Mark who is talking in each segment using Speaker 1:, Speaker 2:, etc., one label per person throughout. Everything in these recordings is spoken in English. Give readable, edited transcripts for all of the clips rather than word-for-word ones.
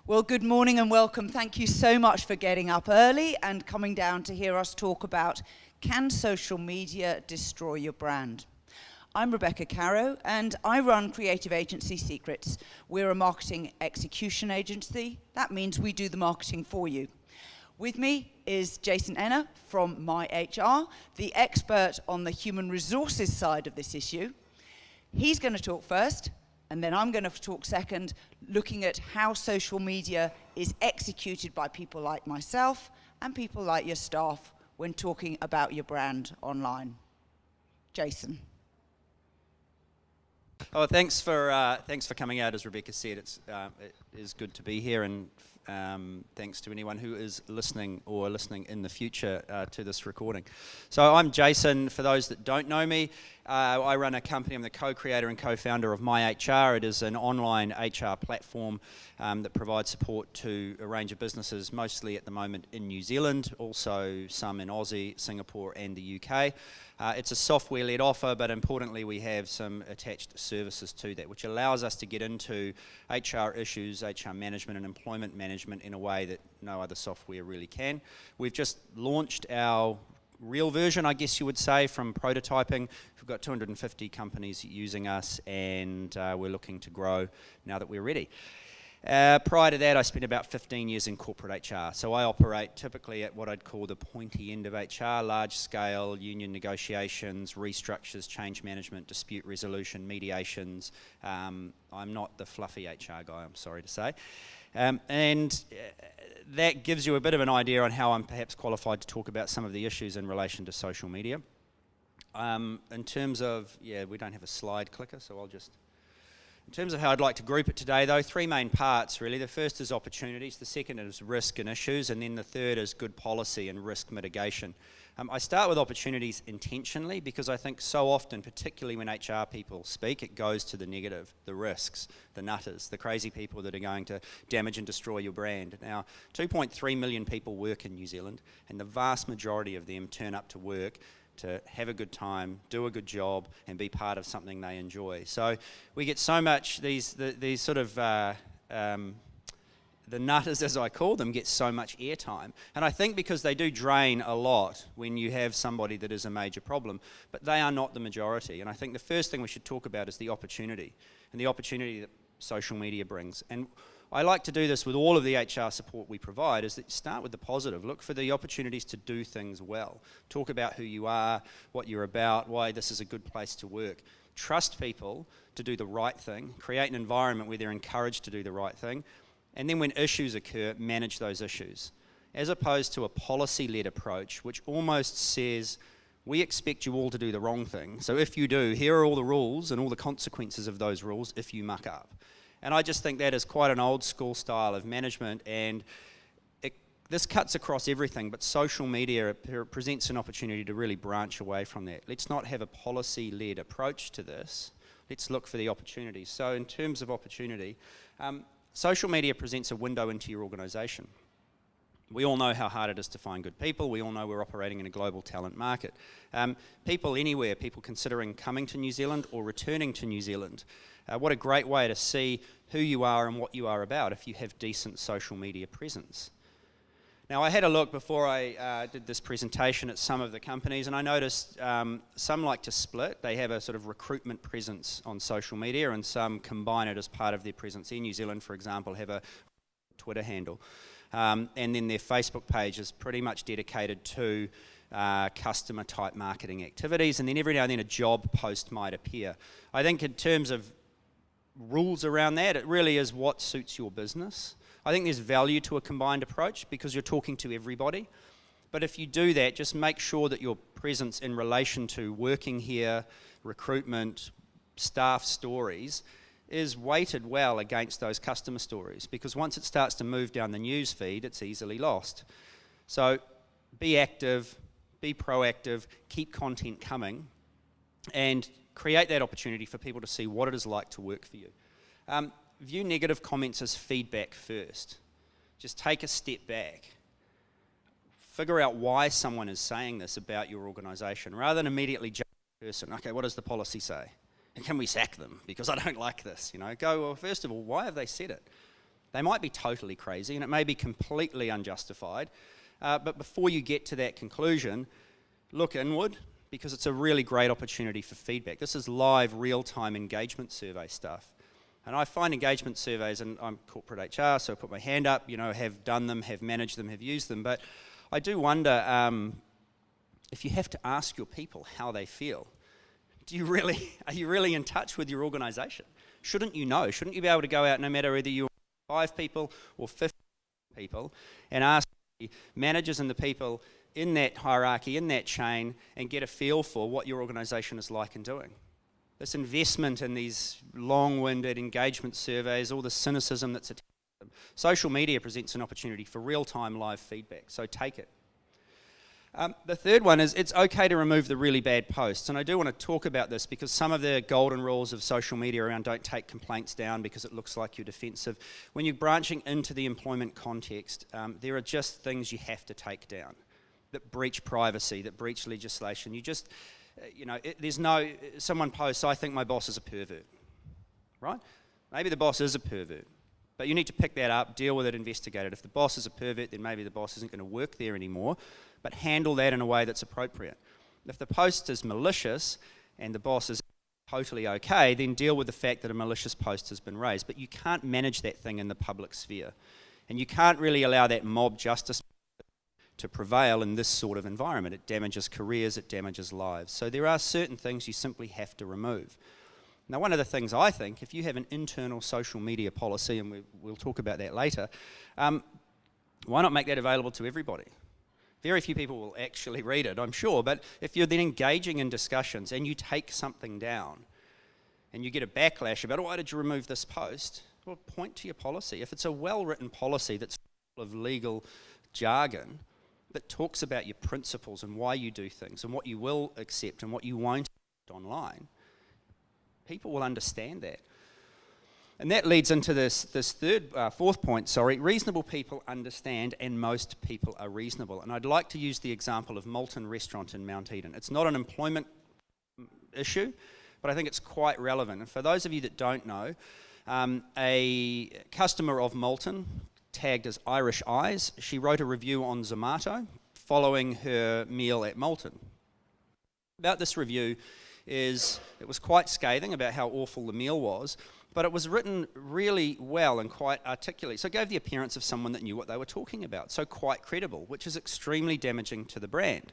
Speaker 1: Well, good morning and welcome. Thank you so much for getting up early and coming down to hear us talk about, can social media destroy your brand? I'm Rebecca Caro and I run creative agency Secrets. We're a marketing execution agency. That means we do the marketing for you. With me is Jason Enner from MyHR, the expert on the human resources side of this issue. He's going to talk first, and then I'm going to talk second, looking at how social media is executed by people like myself and people like your staff when talking about your brand online. Jason.
Speaker 2: Oh, thanks for coming out. As Rebecca said, it is good to be here, and thanks to anyone who is listening or listening in the future to this recording. So I'm Jason. For those that don't know me, I run a company. I'm the co-creator and co-founder of MyHR. It is an online HR platform that provides support to a range of businesses, mostly at the moment in New Zealand, also some in Aussie, Singapore and the UK. It's a software-led offer, but importantly we have some attached services to that, which allows us to get into HR issues, HR management and employment management in a way that no other software really can. We've just launched our real version, I guess you would say, from prototyping. We've got 250 companies using us, and we're looking to grow now that we're ready. Prior to that, I spent about 15 years in corporate HR. So I operate typically at what I'd call the pointy end of HR, large-scale union negotiations, restructures, change management, dispute resolution, mediations. I'm not the fluffy HR guy, I'm sorry to say. That gives you a bit of an idea on how I'm perhaps qualified to talk about some of the issues in relation to social media. In terms of, we don't have a slide clicker, so I'll just... In terms of how I'd like to group it today, though, three main parts really. The first is opportunities, the second is risk and issues, and then the third is good policy and risk mitigation. I start with opportunities intentionally because I think so often, particularly when HR people speak, it goes to the negative, the risks, the nutters, the crazy people that are going to damage and destroy your brand. Now, 2.3 million people work in New Zealand, and the vast majority of them turn up to work to have a good time, do a good job, and be part of something they enjoy. So we get so much, these sort of, the nutters, as I call them, get so much airtime. And I think because they do drain a lot when you have somebody that is a major problem, but they are not the majority. And I think the first thing we should talk about is the opportunity, and the opportunity that social media brings. And I like to do this with all of the HR support we provide, is that you start with the positive. Look for the opportunities to do things well. Talk about who you are, what you're about, why this is a good place to work. Trust people to do the right thing. Create an environment where they're encouraged to do the right thing. And then when issues occur, manage those issues. As opposed to a policy-led approach, which almost says, we expect you all to do the wrong thing. So if you do, here are all the rules and all the consequences of those rules if you muck up. And I just think that is quite an old school style of management, and this cuts across everything, but social media presents an opportunity to really branch away from that. Let's not have a policy-led approach to this. Let's look for the opportunities. So in terms of opportunity, social media presents a window into your organisation. We all know how hard it is to find good people. We all know we're operating in a global talent market. People anywhere, people considering coming to New Zealand or returning to New Zealand. What a great way to see who you are and what you are about if you have decent social media presence. Now, I had a look before I did this presentation at some of the companies, and I noticed some like to split. They have a sort of recruitment presence on social media, and some combine it as part of their presence. Air New Zealand, for example, have a Twitter handle. And then their Facebook page is pretty much dedicated to customer type marketing activities, and then every now and then a job post might appear. I think in terms of rules around that, it really is what suits your business. I think there's value to a combined approach because you're talking to everybody. But if you do that, just make sure that your presence in relation to working here, recruitment, staff stories is weighted well against those customer stories, because once it starts to move down the news feed, it's easily lost. So be active, be proactive, keep content coming, and create that opportunity for people to see what it is like to work for you. View negative comments as feedback first. Just take a step back. Figure out why someone is saying this about your organisation, rather than immediately judge the person. Okay, what does the policy say? And can we sack them because I don't like this? You know, go, well, first of all, why have they said it? They might be totally crazy, and it may be completely unjustified, but before you get to that conclusion, look inward, because it's a really great opportunity for feedback. This is live, real-time engagement survey stuff. And I find engagement surveys, and I'm corporate HR, so I put my hand up, have done them, have managed them, have used them, but I do wonder if you have to ask your people how they feel, are you really in touch with your organisation? Shouldn't you know? Shouldn't you be able to go out, no matter whether you're 5 people or 50 people, and ask the managers and the people in that hierarchy, in that chain, and get a feel for what your organisation is like and doing? This investment in these long-winded engagement surveys, all the cynicism that's attached to them. Social media presents an opportunity for real-time live feedback, so take it. The third one is it's okay to remove the really bad posts, and I do want to talk about this because some of the golden rules of social media around don't take complaints down because it looks like you're defensive. When you're branching into the employment context, there are just things you have to take down that breach privacy, that breach legislation. You just, someone posts, I think my boss is a pervert, right? Maybe the boss is a pervert, but you need to pick that up, deal with it, investigate it. If the boss is a pervert, then maybe the boss isn't going to work there anymore, but handle that in a way that's appropriate. If the post is malicious and the boss is totally okay, then deal with the fact that a malicious post has been raised. But you can't manage that thing in the public sphere. And you can't really allow that mob justice to prevail in this sort of environment. It damages careers, it damages lives. So there are certain things you simply have to remove. Now, one of the things I think, if you have an internal social media policy, and we'll talk about that later, why not make that available to everybody? Very few people will actually read it, I'm sure, but if you're then engaging in discussions and you take something down and you get a backlash about, why did you remove this post? Well, point to your policy. If it's a well-written policy that's full of legal jargon that talks about your principles and why you do things and what you will accept and what you won't accept online, people will understand that. And that leads into this fourth point, reasonable people understand and most people are reasonable. And I'd like to use the example of Malton Restaurant in Mount Eden. It's not an employment issue, but I think it's quite relevant. And for those of you that don't know, a customer of Malton, tagged as Irish Eyes, she wrote a review on Zomato following her meal at Malton. About this review is, it was quite scathing about how awful the meal was, but it was written really well and quite articulately. So it gave the appearance of someone that knew what they were talking about, so quite credible, which is extremely damaging to the brand.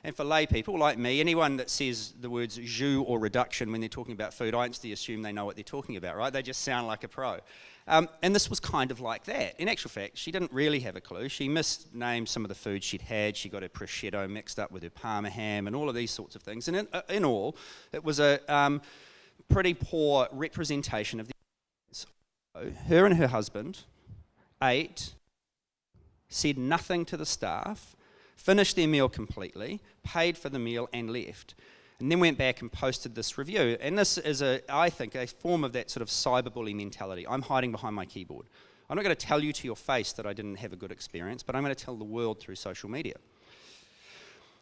Speaker 2: And for lay people like me, anyone that says the words jus or reduction when they're talking about food, I instantly assume they know what they're talking about, right? They just sound like a pro. And this was kind of like that. In actual fact, she didn't really have a clue. She misnamed some of the food she'd had. She got her prosciutto mixed up with her parma ham and all of these sorts of things. And in all, it was a pretty poor representation of the audience. Her and her husband ate, said nothing to the staff, finished their meal completely, paid for the meal and left. And then went back and posted this review. And this is, I think, a form of that sort of cyberbully mentality. I'm hiding behind my keyboard. I'm not going to tell you to your face that I didn't have a good experience, but I'm going to tell the world through social media.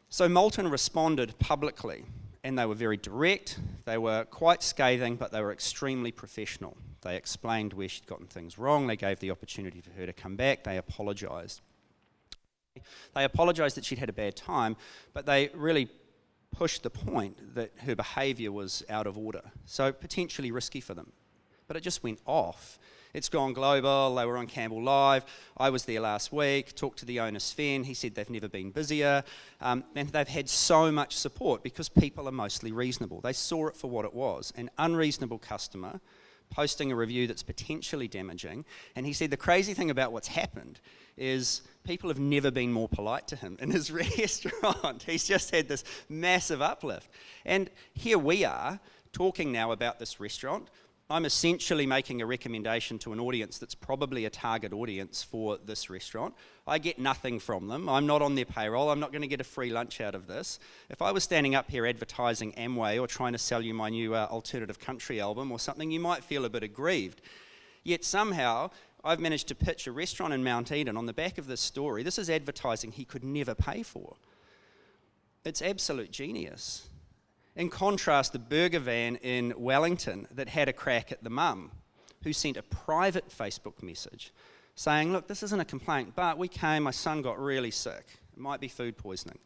Speaker 2: So Malton responded publicly, and they were very direct. They were quite scathing, but they were extremely professional. They explained where she'd gotten things wrong. They gave the opportunity for her to come back. They apologised. They apologised that she'd had a bad time, but they really pushed the point that her behaviour was out of order, so potentially risky for them. But it just went off. It's gone global. They were on Campbell Live. I was there last week, talked to the owner Sven. He said they've never been busier, and they've had so much support because people are mostly reasonable. They saw it for what it was, an unreasonable customer posting a review that's potentially damaging. And he said the crazy thing about what's happened is people have never been more polite to him in his restaurant. He's just had this massive uplift. And here we are talking now about this restaurant. I'm essentially making a recommendation to an audience that's probably a target audience for this restaurant. I get nothing from them. I'm not on their payroll. I'm not going to get a free lunch out of this. If I was standing up here advertising Amway or trying to sell you my new alternative country album or something, you might feel a bit aggrieved. Yet somehow I've managed to pitch a restaurant in Mount Eden on the back of this story. This is advertising he could never pay for. It's absolute genius. In contrast, the burger van in Wellington that had a crack at the mum, who sent a private Facebook message saying, look, this isn't a complaint, but we came, my son got really sick. It might be food poisoning.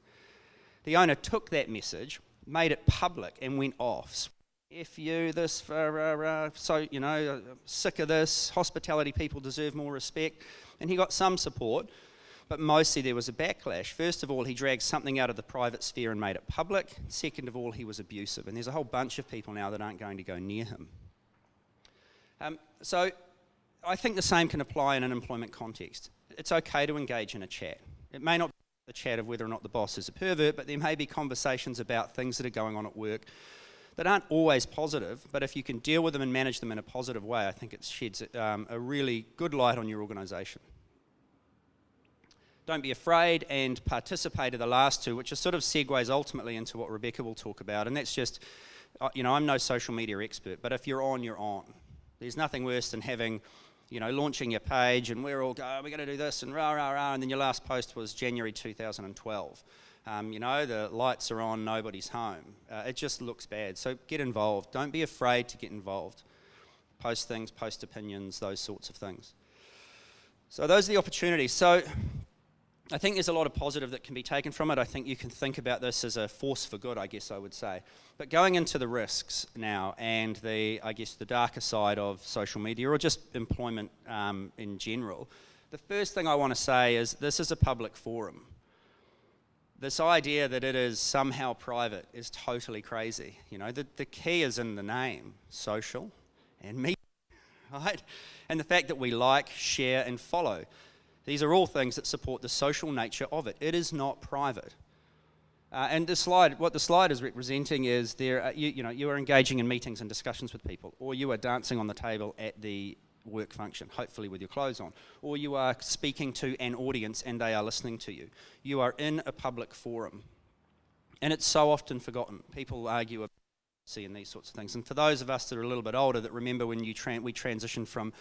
Speaker 2: The owner took that message, made it public, and went off. F you, this, so, you know, sick of this, hospitality people deserve more respect. And he got some support, but mostly there was a backlash. First of all, he dragged something out of the private sphere and made it public. Second of all, he was abusive. And there's a whole bunch of people now that aren't going to go near him. So I think the same can apply in an employment context. It's okay to engage in a chat. It may not be the chat of whether or not the boss is a pervert, but there may be conversations about things that are going on at work that aren't always positive, but if you can deal with them and manage them in a positive way, I think it sheds a really good light on your organisation. Don't be afraid and participate are the last two, which are sort of segues ultimately into what Rebecca will talk about, and that's just, you know, I'm no social media expert, but if you're on, you're on. There's nothing worse than having, you know, launching your page and we're all going, we're going to do this and rah, rah, rah, and then your last post was January 2012. You know, the lights are on, nobody's home. It just looks bad. So get involved. Don't be afraid to get involved. Post things, post opinions, those sorts of things. So those are the opportunities. So I think there's a lot of positive that can be taken from it. I think you can think about this as a force for good, I guess I would say. But going into the risks now and the darker side of social media or just employment in general, the first thing I want to say is this is a public forum. This idea that it is somehow private is totally crazy. You know, the key is in the name, social and media, right? And the fact that we like, share and follow. These are all things that support the social nature of it. It is not private. And what the slide is representing is you are engaging in meetings and discussions with people, or you are dancing on the table at the work function, hopefully with your clothes on, or you are speaking to an audience and they are listening to you. You are in a public forum. And it's so often forgotten. People argue about seeing these sorts of things. And for those of us that are a little bit older that remember when we transitioned from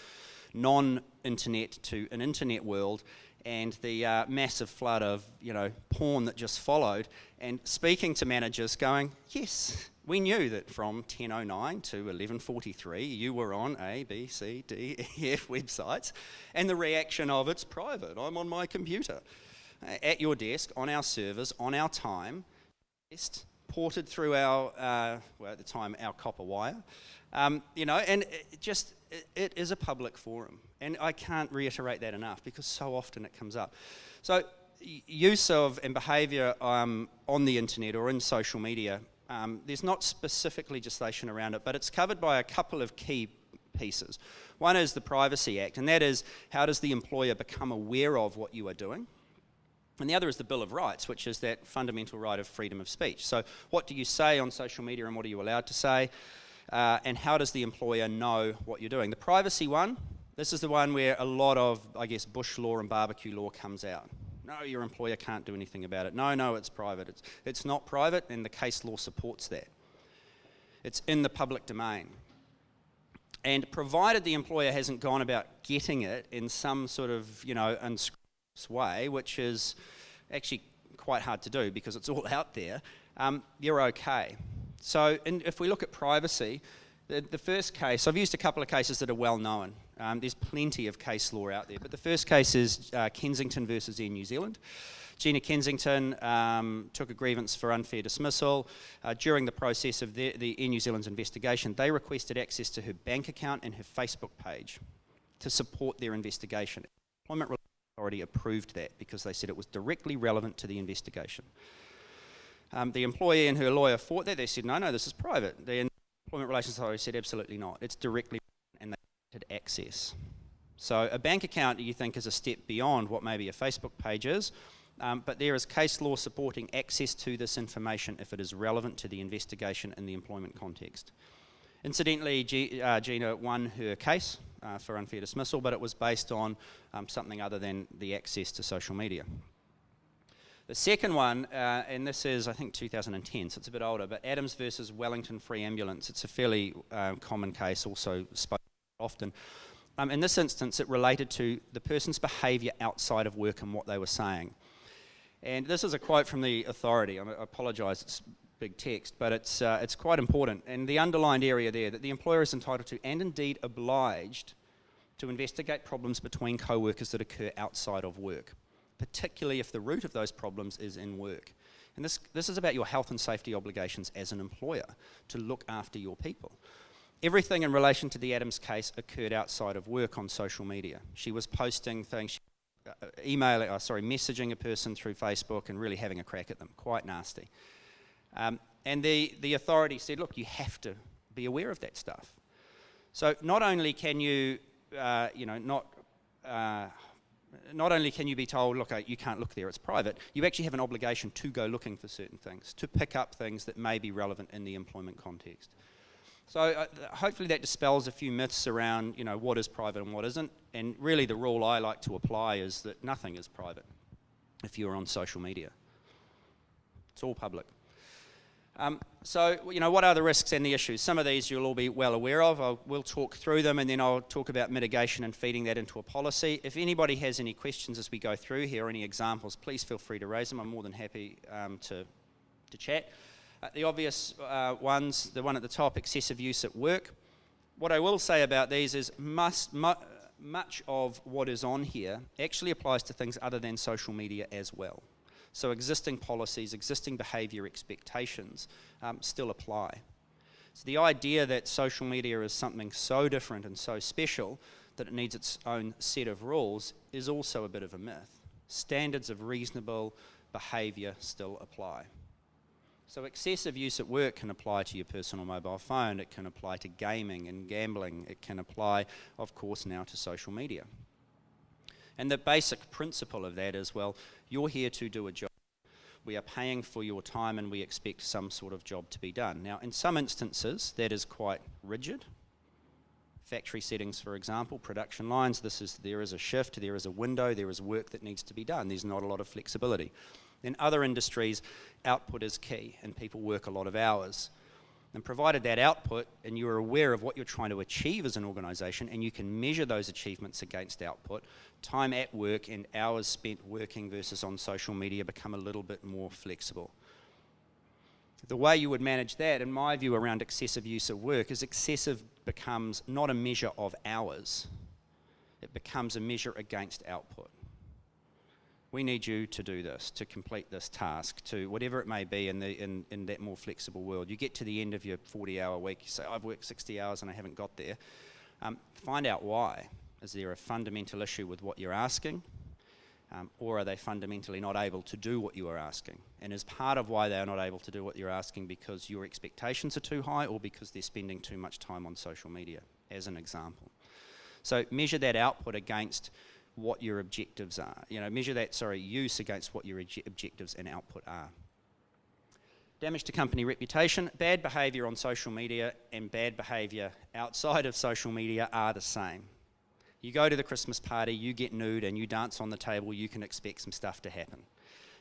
Speaker 2: non-internet to an internet world and the massive flood of, you know, porn that just followed, and speaking to managers going, yes, we knew that from 10:09 to 11:43 you were on A, B, C, D, E, F websites, and the reaction of it's private, I'm on my computer, at your desk, on our servers, on our time, ported through our, well at the time, our copper wire, you know, and it is a public forum. And I can't reiterate that enough because so often it comes up. So use of and behaviour on the internet or in social media, there's not specific legislation around it, but it's covered by a couple of key pieces. One is the Privacy Act, and that is how does the employer become aware of what you are doing? And the other is the Bill of Rights, which is that fundamental right of freedom of speech. So what do you say on social media and what are you allowed to say? And how does the employer know what you're doing? The privacy one, this is the one where a lot of, I guess, bush law and barbecue law comes out. No, your employer can't do anything about it. No, it's private. It's not private, and the case law supports that. It's in the public domain. And provided the employer hasn't gone about getting it in some sort of, you know, unscrupulous way, which is actually quite hard to do because it's all out there, you're okay. So if we look at privacy, the first case, I've used a couple of cases that are well known. There's plenty of case law out there, but the first case is Kensington versus Air New Zealand. Gina Kensington took a grievance for unfair dismissal. During the process of the Air New Zealand's investigation, they requested access to her bank account and her Facebook page to support their investigation. The Employment Relations Authority approved that because they said it was directly relevant to the investigation. The employee and her lawyer fought that. They said, no, this is private. The Employment Relations Authority said, absolutely not. It's directly relevant, and they wanted access. So a bank account, you think, is a step beyond what maybe a Facebook page is, but there is case law supporting access to this information if it is relevant to the investigation in the employment context. Incidentally, Gina won her case for unfair dismissal, but it was based on something other than the access to social media. The second one, and this is, I think, 2010, so it's a bit older, but Adams versus Wellington Free Ambulance. It's a fairly common case, also spoken often. In this instance, it related to the person's behaviour outside of work and what they were saying. And this is a quote from the authority. I apologise, it's big text, but it's quite important. And the underlined area there, that the employer is entitled to, and indeed obliged, to investigate problems between co-workers that occur outside of work, particularly if the root of those problems is in work. And this is about your health and safety obligations as an employer, to look after your people. Everything in relation to the Adams case occurred outside of work on social media. She was posting things, messaging a person through Facebook and really having a crack at them. Quite nasty. And the authority said, look, you have to be aware of that stuff. So not only can you, not only can you be told, look, you can't look there, it's private, you actually have an obligation to go looking for certain things, to pick up things that may be relevant in the employment context. So hopefully that dispels a few myths around, what is private and what isn't. And really the rule I like to apply is that nothing is private if you're on social media. It's all public. So, what are the risks and the issues? Some of these you'll all be well aware of. We'll talk through them, and then I'll talk about mitigation and feeding that into a policy. If anybody has any questions as we go through here, or any examples, please feel free to raise them. I'm more than happy to chat. The obvious ones, the one at the top, excessive use at work. What I will say about these is much of what is on here actually applies to things other than social media as well. So existing policies, existing behaviour expectations still apply. So the idea that social media is something so different and so special that it needs its own set of rules is also a bit of a myth. Standards of reasonable behaviour still apply. So excessive use at work can apply to your personal mobile phone, it can apply to gaming and gambling, it can apply, of course, now to social media. And the basic principle of that is, well, you're here to do a job. We are paying for your time and we expect some sort of job to be done. Now, in some instances, that is quite rigid. Factory settings, for example, production lines, there is a shift, there is a window, there is work that needs to be done. There's not a lot of flexibility. In other industries, output is key and people work a lot of hours. And provided that output and you're aware of what you're trying to achieve as an organisation and you can measure those achievements against output, time at work and hours spent working versus on social media become a little bit more flexible. The way you would manage that, in my view, around excessive use of work is excessive becomes not a measure of hours, it becomes a measure against output. We need you to do this, to complete this task, to whatever it may be in that more flexible world. You get to the end of your 40-hour week, you say, I've worked 60 hours and I haven't got there. Find out why. Is there a fundamental issue with what you're asking? Or are they fundamentally not able to do what you are asking? And is part of why they are not able to do what you're asking because your expectations are too high or because they're spending too much time on social media, as an example. So measure that output against what your objectives are. Measure that, use against what your objectives and output are. Damage to company reputation. Bad behaviour on social media and bad behaviour outside of social media are the same. You go to the Christmas party, you get nude and you dance on the table, you can expect some stuff to happen.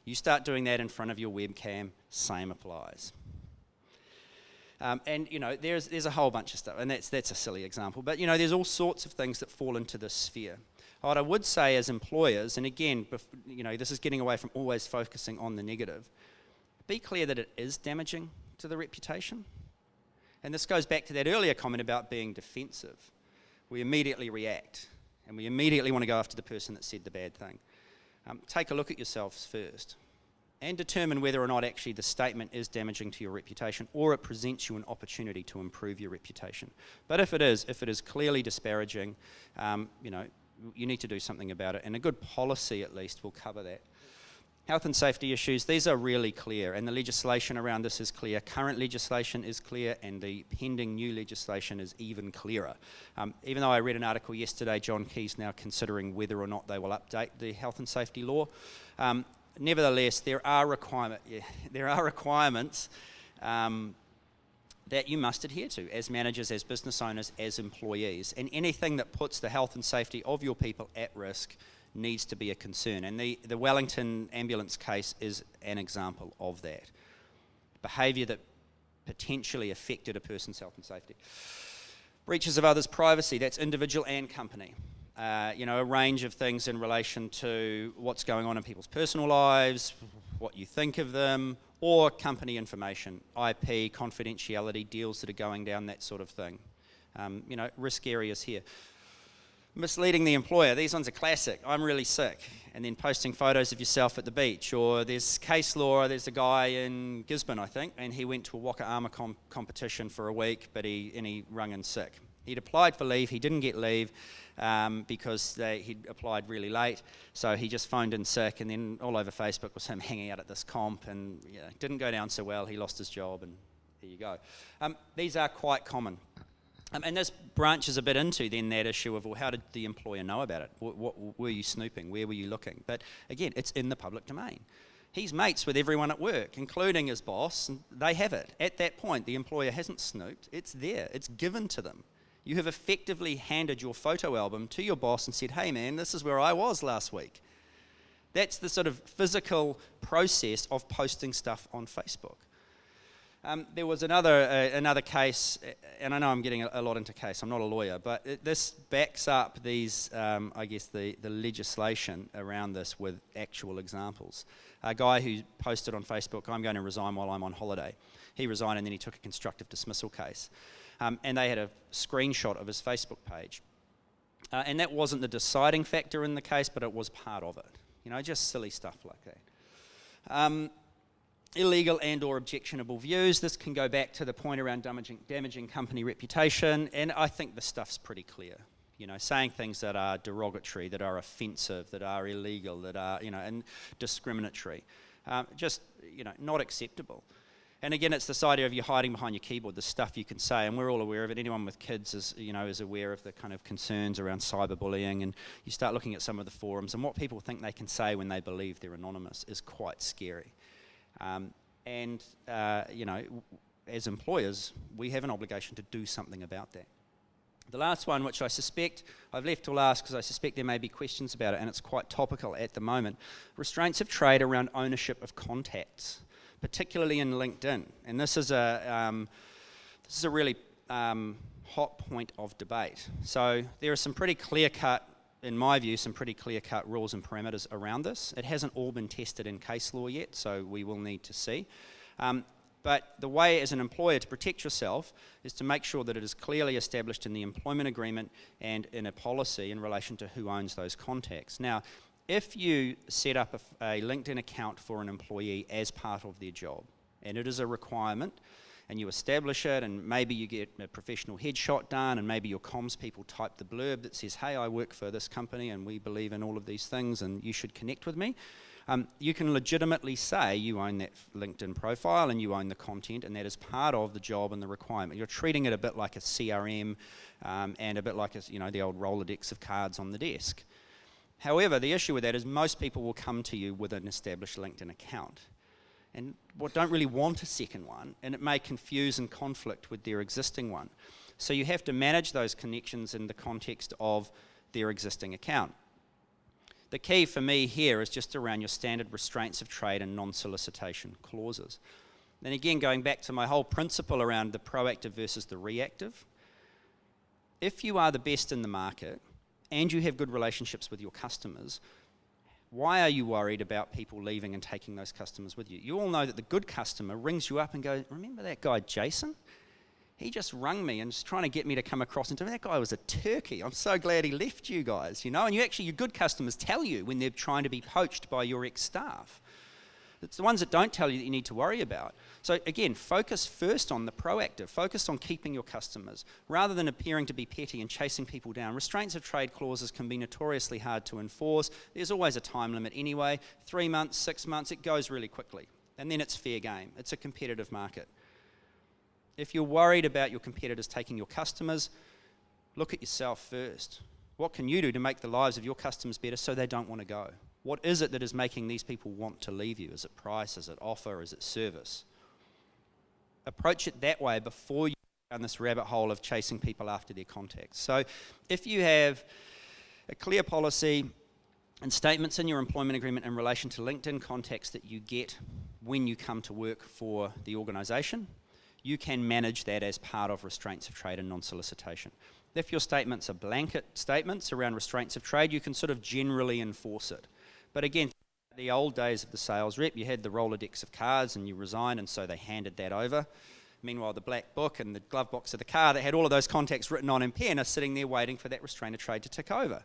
Speaker 2: You start doing that in front of your webcam, same applies. There's a whole bunch of stuff, and that's a silly example, but there's all sorts of things that fall into this sphere. What I would say as employers, and again, this is getting away from always focusing on the negative, be clear that it is damaging to the reputation. And this goes back to that earlier comment about being defensive. We immediately react, and we immediately want to go after the person that said the bad thing. Take a look at yourselves first, and determine whether or not actually the statement is damaging to your reputation, or it presents you an opportunity to improve your reputation. But if it is clearly disparaging, you need to do something about it, and a good policy at least will cover that. Health and safety issues, these are really clear, and the legislation around this is clear. Current legislation is clear, and the pending new legislation is even clearer. Even though I read an article yesterday, John Key's now considering whether or not they will update the health and safety law. Nevertheless, there are requirements that you must adhere to as managers, as business owners, as employees. And anything that puts the health and safety of your people at risk needs to be a concern. And the Wellington ambulance case is an example of that. Behaviour that potentially affected a person's health and safety. Breaches of others' privacy, that's individual and company. A range of things in relation to what's going on in people's personal lives, what you think of them, or company information, IP, confidentiality, deals that are going down, that sort of thing. Risk areas here. Misleading the employer, these ones are classic. I'm really sick, and then posting photos of yourself at the beach. Or there's case law, there's a guy in Gisborne, I think, and he went to a Waka Armour competition for a week, but he rung in sick. He'd applied for leave, he didn't get leave because he'd applied really late, so he just phoned in sick, and then all over Facebook was him hanging out at this comp, and didn't go down so well. He lost his job, and there you go. These are quite common. And this branches a bit into then that issue of, well, how did the employer know about it? What were you snooping? Where were you looking? But again, it's in the public domain. He's mates with everyone at work, including his boss, and they have it. At that point, the employer hasn't snooped. It's there. It's given to them. You have effectively handed your photo album to your boss and said, hey man, this is where I was last week. That's the sort of physical process of posting stuff on Facebook. There was another case, and I know I'm getting a lot into case, I'm not a lawyer, but this backs up these, the legislation around this with actual examples. A guy who posted on Facebook, I'm going to resign while I'm on holiday. He resigned and then he took a constructive dismissal case. And they had a screenshot of his Facebook page. And that wasn't the deciding factor in the case, but it was part of it. Just silly stuff like that. Illegal and or objectionable views. This can go back to the point around damaging company reputation, and I think the stuff's pretty clear. Saying things that are derogatory, that are offensive, that are illegal, that are, and discriminatory. Not acceptable. And again, it's this idea of you hiding behind your keyboard, the stuff you can say, and we're all aware of it. Anyone with kids is aware of the kind of concerns around cyberbullying, and you start looking at some of the forums, and what people think they can say when they believe they're anonymous is quite scary. As employers, we have an obligation to do something about that. The last one, which I've left till last because I suspect there may be questions about it, and it's quite topical at the moment, restraints of trade around ownership of contacts, particularly in LinkedIn. And this is a really hot point of debate. So there are some pretty clear-cut, in my view, some pretty clear-cut rules and parameters around this. It hasn't all been tested in case law yet, so we will need to see. But the way as an employer to protect yourself is to make sure that it is clearly established in the employment agreement and in a policy in relation to who owns those contacts. Now, if you set up a LinkedIn account for an employee as part of their job, and it is a requirement, and you establish it, and maybe you get a professional headshot done, and maybe your comms people type the blurb that says, hey, I work for this company, and we believe in all of these things, and you should connect with me. You can legitimately say you own that LinkedIn profile, and you own the content, and that is part of the job and the requirement. You're treating it a bit like a CRM, and a bit like the old Rolodex of cards on the desk. However, the issue with that is most people will come to you with an established LinkedIn account and don't really want a second one, and it may confuse and conflict with their existing one. So you have to manage those connections in the context of their existing account. The key for me here is just around your standard restraints of trade and non-solicitation clauses. Then again, going back to my whole principle around the proactive versus the reactive, if you are the best in the market and you have good relationships with your customers, why are you worried about people leaving and taking those customers with you? You all know that the good customer rings you up and goes, remember that guy Jason? He just rung me and was trying to get me to come across and tell me that guy was a turkey. I'm so glad he left you guys, And your good customers tell you when they're trying to be poached by your ex-staff. It's the ones that don't tell you that you need to worry about. So again, focus first on the proactive. Focus on keeping your customers rather than appearing to be petty and chasing people down. Restraints of trade clauses can be notoriously hard to enforce. There's always a time limit anyway. 3 months, 6 months, it goes really quickly. And then it's fair game. It's a competitive market. If you're worried about your competitors taking your customers, look at yourself first. What can you do to make the lives of your customers better so they don't want to go? What is it that is making these people want to leave you? Is it price? Is it offer? Is it service? Approach it that way before you go down this rabbit hole of chasing people after their contacts. So if you have a clear policy and statements in your employment agreement in relation to LinkedIn contacts that you get when you come to work for the organisation, you can manage that as part of restraints of trade and non-solicitation. If your statements are blanket statements around restraints of trade, you can sort of generally enforce it. But again, The old days of the sales rep, you had the Rolodex of cards and you resigned, and so they handed that over. Meanwhile, the black book and the glove box of the car that had all of those contacts written on in pen are sitting there waiting for that restraint of trade to tick over.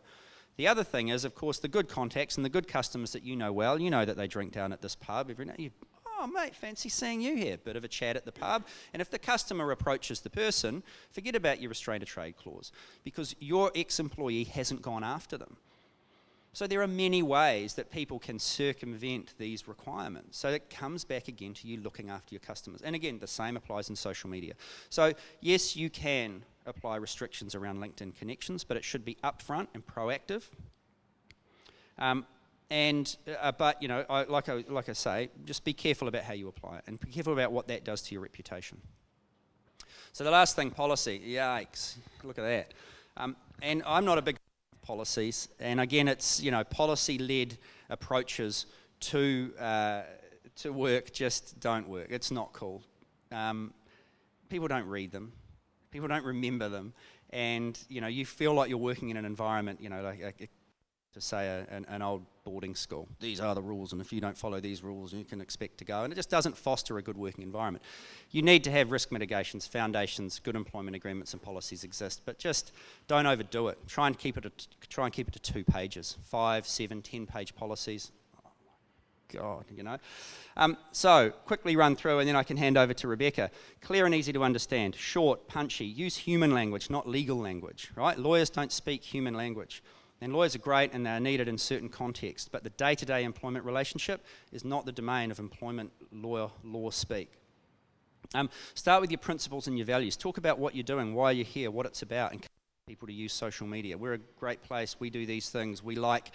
Speaker 2: The other thing is, of course, the good contacts and the good customers that you know well. You know that they drink down at this pub every night. Oh, mate, fancy seeing you here. Bit of a chat at the pub. And if the customer approaches the person, forget about your restraint of trade clause, because your ex-employee hasn't gone after them. So there are many ways that people can circumvent these requirements. So it comes back again to you looking after your customers. And again, the same applies in social media. So yes, you can apply restrictions around LinkedIn connections, but it should be upfront and proactive. But you know, like I say, just be careful about how you apply it, and be careful about what that does to your reputation. So the last thing, policy. Yikes! Look at that. And I'm not a big policies, and again, it's, you know, policy-led approaches to work just don't work. It's not cool. People don't read them. People don't remember them, and you know, you feel like you're working in an environment, you know, like to say an old boarding school. These are the rules, and if you don't follow these rules, you can expect to go. And it just doesn't foster a good working environment. You need to have risk mitigations, foundations, good employment agreements, and policies exist, but just don't overdo it. Try and keep it to 2 pages, 5, 7, 10-page policies. Oh my God, you know. So quickly run through, and then I can hand over to Rebecca. Clear and easy to understand, short, punchy. Use human language, not legal language. Right? Lawyers don't speak human language. And lawyers are great and they're needed in certain contexts, but the day-to-day employment relationship is not the domain of employment law speak. Start with your principles and your values. Talk about what you're doing, why you're here, what it's about, and encourage people to use social media. We're a great place. We do these things. We like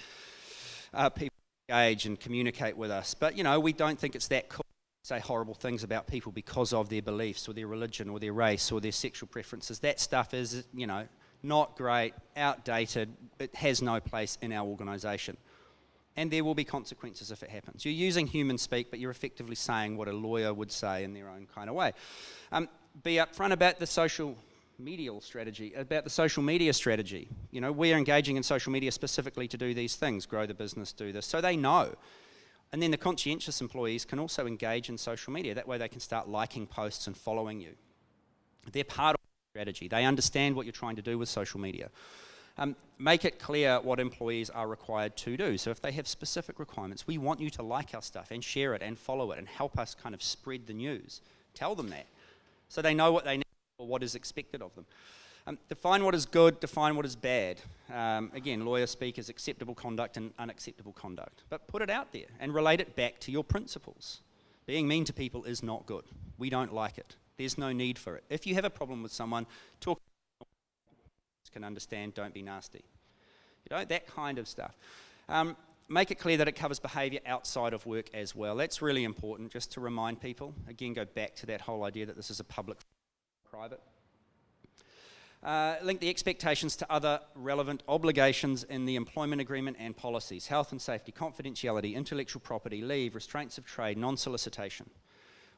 Speaker 2: people to engage and communicate with us, but you know, we don't think it's that cool to say horrible things about people because of their beliefs or their religion or their race or their sexual preferences. That stuff is, you know, not great, outdated, it has no place in our organisation. And there will be consequences if it happens. You're using human speak, but you're effectively saying what a lawyer would say in their own kind of way. Be upfront about the social media strategy. You know, we're engaging in social media specifically to do these things, grow the business, do this, so they know. And then the conscientious employees can also engage in social media. That way they can start liking posts and following you. They're part of strategy. They understand what you're trying to do with social media. Make it clear what employees are required to do. So if they have specific requirements, we want you to like our stuff and share it and follow it and help us kind of spread the news. Tell them that so they know what they need or what is expected of them. Define what is good, define what is bad. Again, lawyer speak is acceptable conduct and unacceptable conduct. But put it out there and relate it back to your principles. Being mean to people is not good. We don't like it. There's no need for it. If you have a problem with someone, talk can understand, don't be nasty. You know, that kind of stuff. Make it clear that it covers behaviour outside of work as well. That's really important, just to remind people. Again, go back to that whole idea that this is a public private. Link the expectations to other relevant obligations in the employment agreement and policies. Health and safety, confidentiality, intellectual property, leave, restraints of trade, non-solicitation.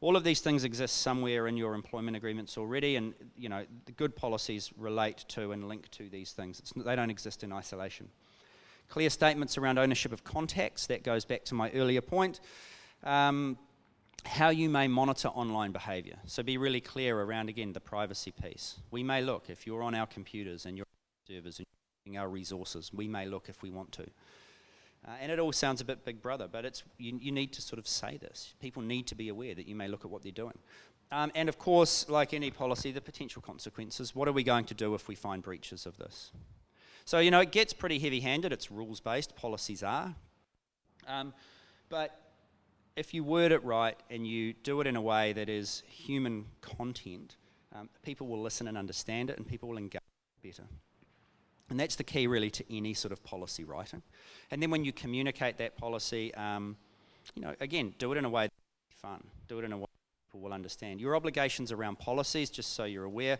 Speaker 2: All of these things exist somewhere in your employment agreements already, and you know, the good policies relate to and link to these things. They don't exist in isolation. Clear statements around ownership of contacts. That goes back to my earlier point. How you may monitor online behaviour. So be really clear around, again, the privacy piece. We may look, if you're on our computers and you're on servers and you're using our resources, we may look if we want to. And it all sounds a bit Big Brother, but you need to sort of say this. People need to be aware that you may look at what they're doing. And of course, like any policy, the potential consequences. What are we going to do if we find breaches of this? So, you know, it gets pretty heavy-handed. It's rules-based, policies are. But if you word it right and you do it in a way that is human content, people will listen and understand it, and people will engage better. And that's the key, really, to any sort of policy writing. And then when you communicate that policy, you know, again, do it in a way that's fun. Do it in a way people will understand. Your obligations around policies, just so you're aware,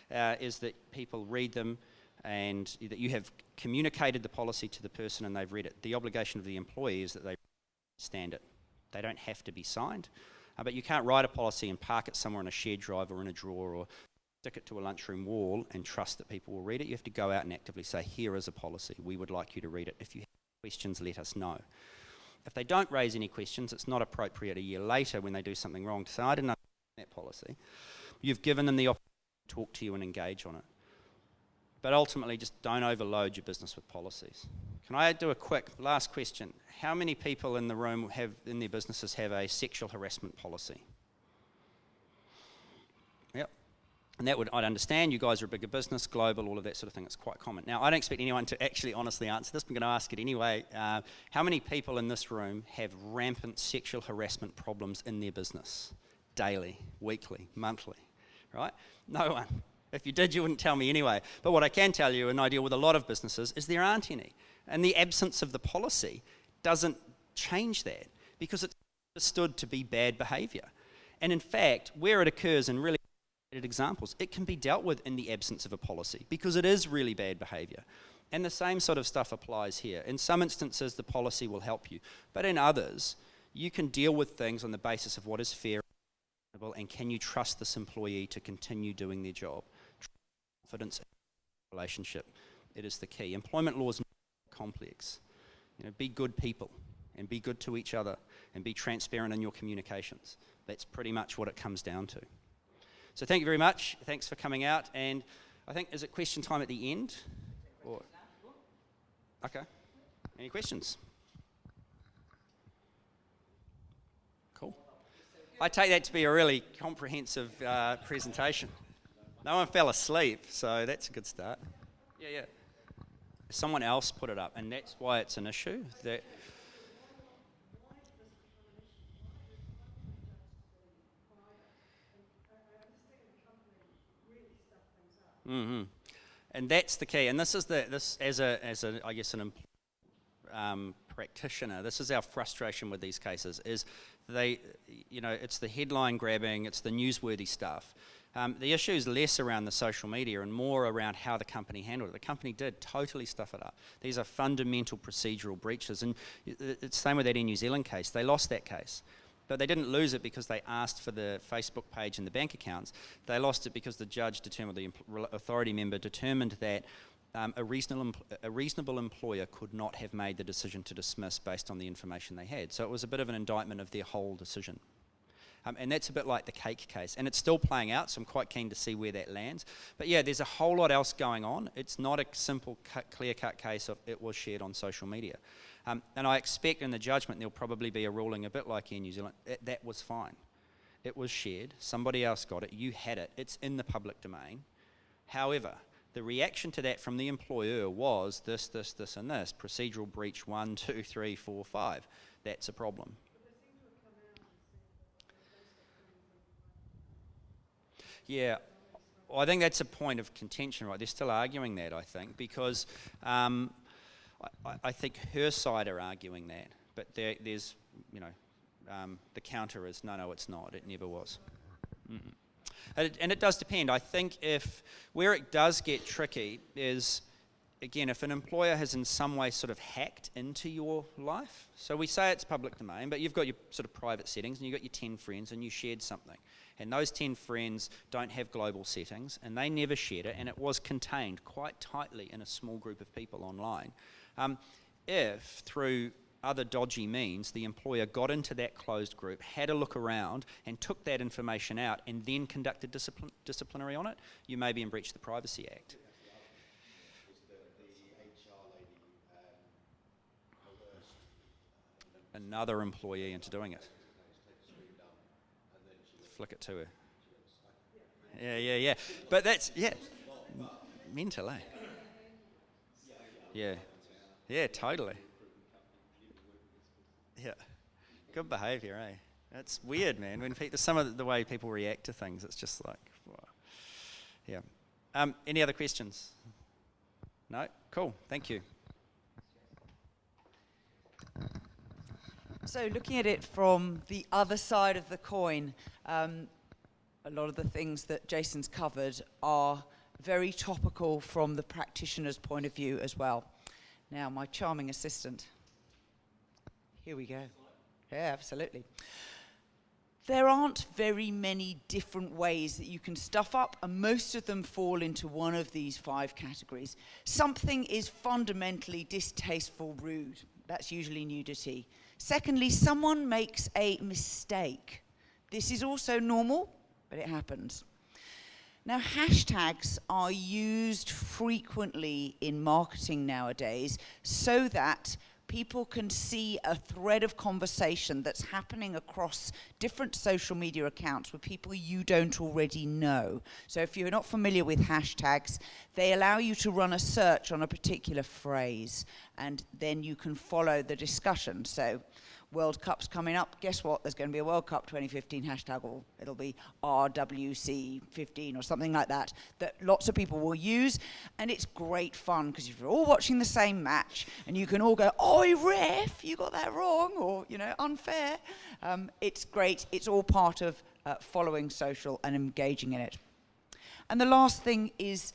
Speaker 2: is that people read them and that you have communicated the policy to the person and they've read it. The obligation of the employee is that they understand it. They don't have to be signed, but you can't write a policy and park it somewhere in a shared drive or in a drawer or stick it to a lunchroom wall and trust that people will read it. You have to go out and actively say, here is a policy. We would like you to read it. If you have questions, let us know. If they don't raise any questions, it's not appropriate a year later when they do something wrong to say, I didn't understand that policy. You've given them the opportunity to talk to you and engage on it. But ultimately, just don't overload your business with policies. Can I do a quick last question? How many people in the room in their businesses have a sexual harassment policy? Yep. And I'd understand you guys are a bigger business, global, all of that sort of thing. It's quite common. Now, I don't expect anyone to actually honestly answer this. I'm going to ask it anyway. How many people in this room have rampant sexual harassment problems in their business? Daily, weekly, monthly, right? No one. If you did, you wouldn't tell me anyway. But what I can tell you, and I deal with a lot of businesses, is there aren't any. And the absence of the policy doesn't change that because it's understood to be bad behaviour. And in fact, where it occurs in really examples, it can be dealt with in the absence of a policy because it is really bad behaviour. And the same sort of stuff applies here. In some instances, the policy will help you. But in others, you can deal with things on the basis of what is fair and can you trust this employee to continue doing their job. Confidence in the relationship, it is the key. Employment law is not complex. Be good people and be good to each other and be transparent in your communications. That's pretty much what it comes down to. So thank you very much. Thanks for coming out. And I think, is it question time at the end? Or? Okay. Any questions? Cool. I take that to be a really comprehensive presentation. No one fell asleep, so that's a good start. Yeah. Someone else put it up, and that's why it's an issue. Mm-hmm. And that's the key. And this is as I guess an practitioner. This is our frustration with these cases. Is it's the headline grabbing, it's the newsworthy stuff. The issue is less around the social media and more around how the company handled it. The company did totally stuff it up. These are fundamental procedural breaches, and it's the same with that Air New Zealand case. They lost that case. But they didn't lose it because they asked for the Facebook page and the bank accounts. They lost it because the judge determined, the authority member determined that a reasonable employer could not have made the decision to dismiss based on the information they had. So it was a bit of an indictment of their whole decision. And that's a bit like the cake case. And it's still playing out, so I'm quite keen to see where that lands. But yeah, there's a whole lot else going on. It's not a simple, clear-cut case of it was shared on social media. And I expect in the judgment there'll probably be a ruling a bit like in New Zealand. That was fine. It was shared. Somebody else got it. You had it. It's in the public domain. However, the reaction to that from the employer was this, and this. Procedural breach 1, 2, 3, 4, 5. That's a problem. Yeah, well, I think that's a point of contention, right? They're still arguing that, I think, because I think her side are arguing that, but there's, the counter is, no, it's not. It never was. And it does depend. I think where it does get tricky is, again, if an employer has in some way sort of hacked into your life. So we say it's public domain, but you've got your sort of private settings and you've got your 10 friends and you shared something. And those 10 friends don't have global settings and they never shared it and it was contained quite tightly in a small group of people online. If through other dodgy means the employer got into that closed group, had a look around and took that information out and then conducted disciplinary on it, you may be in breach of the Privacy Act. Another employee into doing it. Flick it to her. Yeah. But that's, mental, eh? Yeah, totally. Yeah. Good behaviour, eh? That's weird, man. When some of the way people react to things, it's just like, wow. Yeah. Any other questions? No? Cool. Thank you.
Speaker 1: So looking at it from the other side of the coin, a lot of the things that Jason's covered are very topical from the practitioner's point of view as well. Now, my charming assistant. Here we go. Yeah, absolutely. There aren't very many different ways that you can stuff up, and most of them fall into one of these 5 categories. Something is fundamentally distasteful, rude. That's usually nudity. Secondly, someone makes a mistake. This is also normal, but it happens. Now, hashtags are used frequently in marketing nowadays so that people can see a thread of conversation that's happening across different social media accounts with people you don't already know. So if you're not familiar with hashtags, they allow you to run a search on a particular phrase, and then you can follow the discussion. So World Cup's coming up. Guess what? There's going to be a World Cup 2015 hashtag, or it'll be RWC15 or something like that lots of people will use. And it's great fun because if you're all watching the same match and you can all go, "Oi, ref, you got that wrong," or, unfair. It's great. It's all part of following social and engaging in it. And the last thing is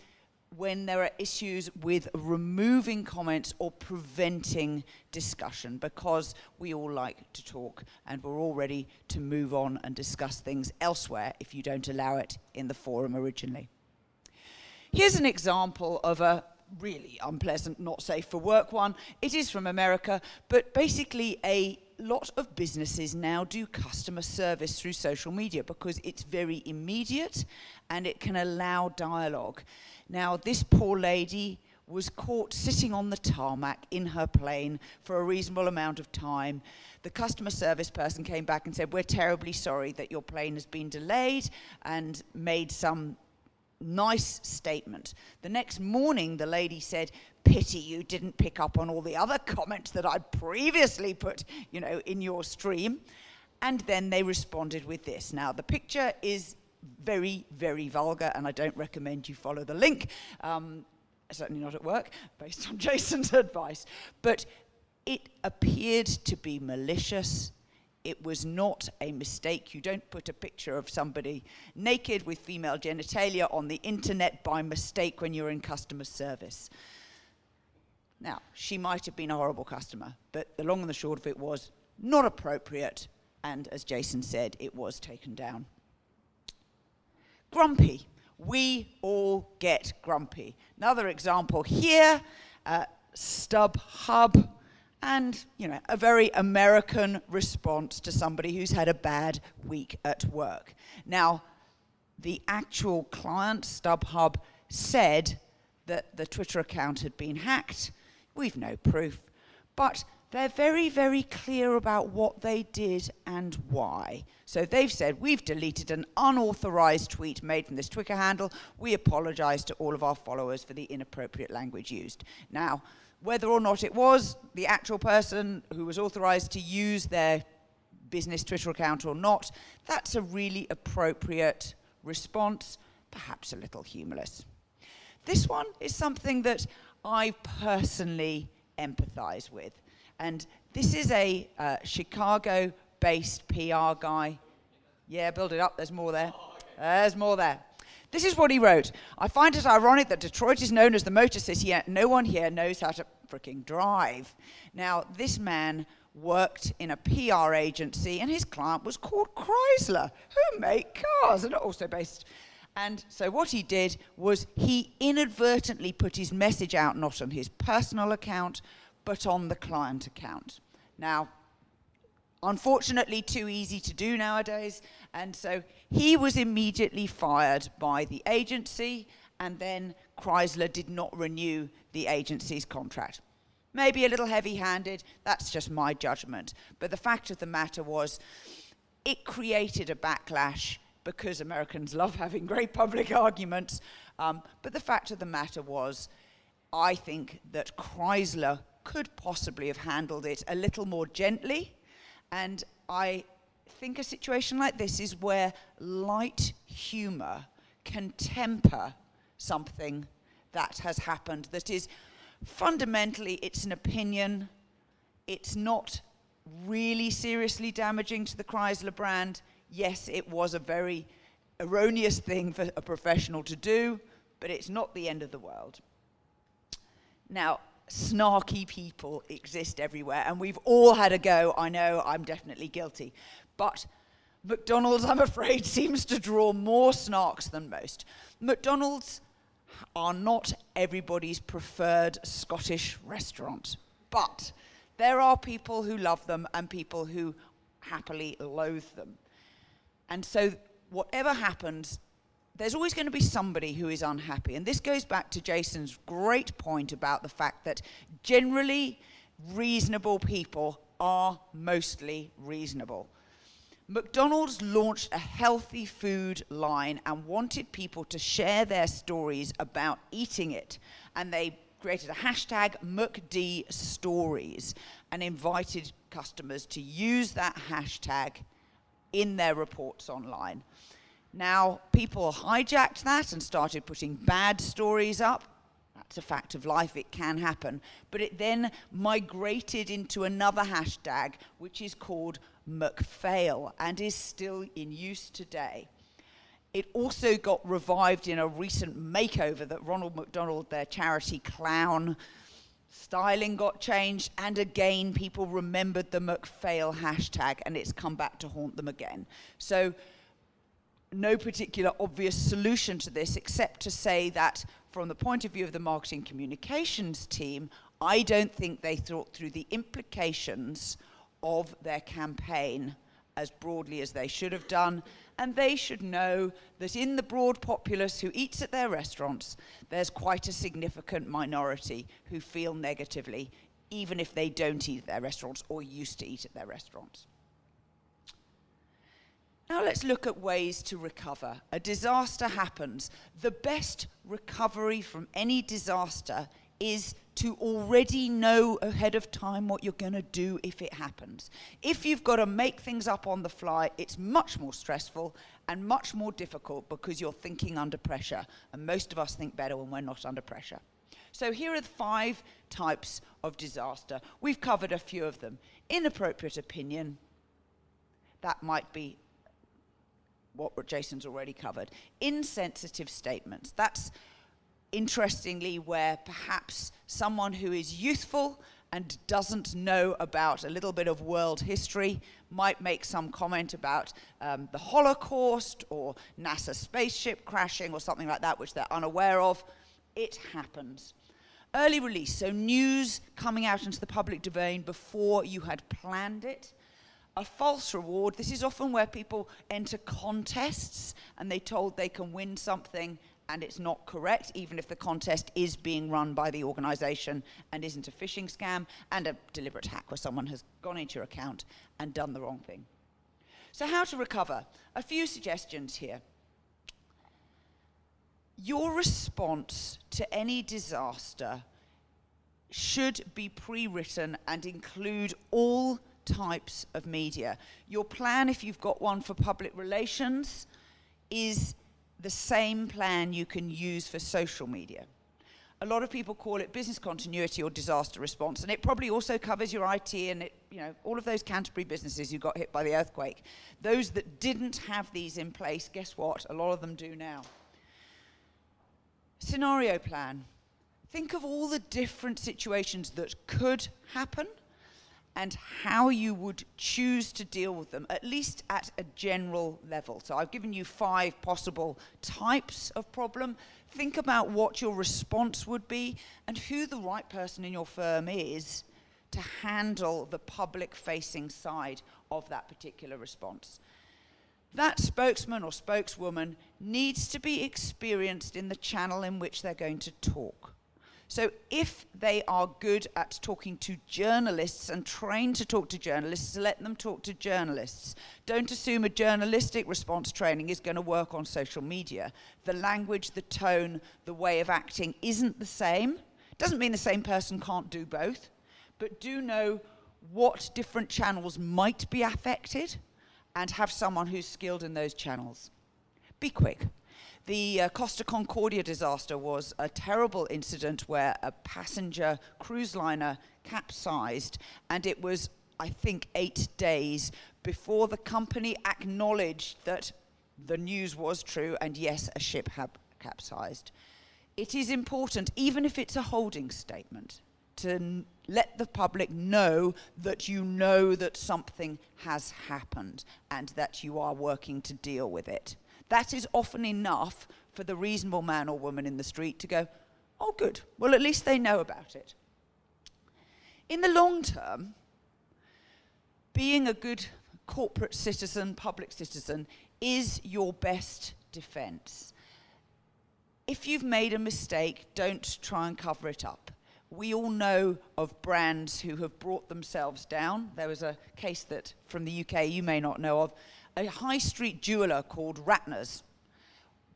Speaker 1: when there are issues with removing comments or preventing discussion, because we all like to talk and we're all ready to move on and discuss things elsewhere if you don't allow it in the forum originally. Here's an example of a really unpleasant, not safe for work one. It is from America, but basically a lot of businesses now do customer service through social media because it's very immediate and it can allow dialogue. Now, this poor lady was caught sitting on the tarmac in her plane for a reasonable amount of time. The customer service person came back and said, "We're terribly sorry that your plane has been delayed," and made some nice statement. The next morning, the lady said, "Pity you didn't pick up on all the other comments that I'd previously put, in your stream." And then they responded with this. Now, the picture is very, very vulgar, and I don't recommend you follow the link. Certainly not at work, based on Jason's advice. But it appeared to be malicious. It was not a mistake. You don't put a picture of somebody naked with female genitalia on the internet by mistake when you're in customer service. Now, she might have been a horrible customer, but the long and the short of it was not appropriate, and as Jason said, it was taken down. Grumpy. We all get grumpy. Another example here, StubHub, and a very American response to somebody who's had a bad week at work. Now, the actual client, StubHub, said that the Twitter account had been hacked. We've no proof, but they're very, very clear about what they did and why. So they've said, "We've deleted an unauthorized tweet made from this Twitter handle. We apologize to all of our followers for the inappropriate language used." Now, whether or not it was the actual person who was authorized to use their business Twitter account or not, that's a really appropriate response, perhaps a little humorless. This one is something that I personally empathize with. And this is a Chicago-based PR guy. Yeah, build it up, there's more there. There's more there. This is what he wrote. "I find it ironic that Detroit is known as the Motor City, yet no one here knows how to freaking drive." Now, this man worked in a PR agency, and his client was called Chrysler, who make cars, and also based. And so what he did was he inadvertently put his message out not on his personal account, but on the client account. Now, unfortunately, too easy to do nowadays, and so he was immediately fired by the agency, and then Chrysler did not renew the agency's contract. Maybe a little heavy-handed, that's just my judgment. But the fact of the matter was, it created a backlash because Americans love having great public arguments. But the fact of the matter was, I think that Chrysler could possibly have handled it a little more gently. And I think a situation like this is where light humor can temper something that has happened that is fundamentally, it's an opinion. It's not really seriously damaging to the Chrysler brand. Yes, it was a very erroneous thing for a professional to do, but it's not the end of the world. Now, snarky people exist everywhere, and we've all had a go. I know I'm definitely guilty. But McDonald's, I'm afraid, seems to draw more snarks than most. McDonald's are not everybody's preferred Scottish restaurant, but There are people who love them and people who happily loathe them. And so whatever happens, there's always going to be somebody who is unhappy. And this goes back to Jason's great point about the fact that generally reasonable people are mostly reasonable. McDonald's launched a healthy food line and wanted people to share their stories about eating it. And they created a hashtag McDStories and invited customers to use that hashtag in their reports online. Now, people hijacked that and started putting bad stories up. That's a fact of life, it can happen. But it then migrated into another hashtag, which is called McFail, and is still in use today. It also got revived in a recent makeover that Ronald McDonald, their charity clown, styling got changed, and again, people remembered the McFail hashtag, and it's come back to haunt them again. So, no particular obvious solution to this, except to say that from the point of view of the marketing communications team, I don't think they thought through the implications of their campaign as broadly as they should have done. And they should know that in the broad populace who eats at their restaurants, there's quite a significant minority who feel negatively, even if they don't eat at their restaurants or used to eat at their restaurants. Now let's look at ways to recover. A disaster happens. The best recovery from any disaster is to already know ahead of time what you're going to do if it happens. If you've got to make things up on the fly, it's much more stressful and much more difficult because you're thinking under pressure. And most of us think better when we're not under pressure. So here are the 5 types of disaster. We've covered a few of them. Inappropriate opinion. That might be what Jason's already covered. Insensitive statements. That's interestingly where perhaps someone who is youthful and doesn't know about a little bit of world history might make some comment about the Holocaust or NASA spaceship crashing or something like that, which they're unaware of. It happens. Early release, so news coming out into the public domain before you had planned it. A false reward. This is often where people enter contests and they're told they can win something and it's not correct, even if the contest is being run by the organization and isn't a phishing scam, and a deliberate hack where someone has gone into your account and done the wrong thing. So how to recover? A few suggestions here. Your response to any disaster should be pre-written and include all types of media. Your plan, if you've got one for public relations, is the same plan you can use for social media. A lot of people call it business continuity or disaster response, and it probably also covers your IT and all of those Canterbury businesses who got hit by the earthquake. Those that didn't have these in place, guess what? A lot of them do now. Scenario plan. Think of all the different situations that could happen and how you would choose to deal with them, at least at a general level. So I've given you 5 possible types of problem. Think about what your response would be and who the right person in your firm is to handle the public-facing side of that particular response. That spokesman or spokeswoman needs to be experienced in the channel in which they're going to talk. So if they are good at talking to journalists and trained to talk to journalists, let them talk to journalists. Don't assume a journalistic response training is going to work on social media. The language, the tone, the way of acting isn't the same. Doesn't mean the same person can't do both, but do know what different channels might be affected and have someone who's skilled in those channels. Be quick. The Costa Concordia disaster was a terrible incident where a passenger cruise liner capsized, and it was, I think, 8 days before the company acknowledged that the news was true, and yes, a ship had capsized. It is important, even if it's a holding statement, to let the public know that you know that something has happened and that you are working to deal with it. That is often enough for the reasonable man or woman in the street to go, oh good, well at least they know about it. In the long term, being a good corporate citizen, public citizen, is your best defense. If you've made a mistake, don't try and cover it up. We all know of brands who have brought themselves down. There was a case that from the UK you may not know of, a high street jeweler called Ratner's.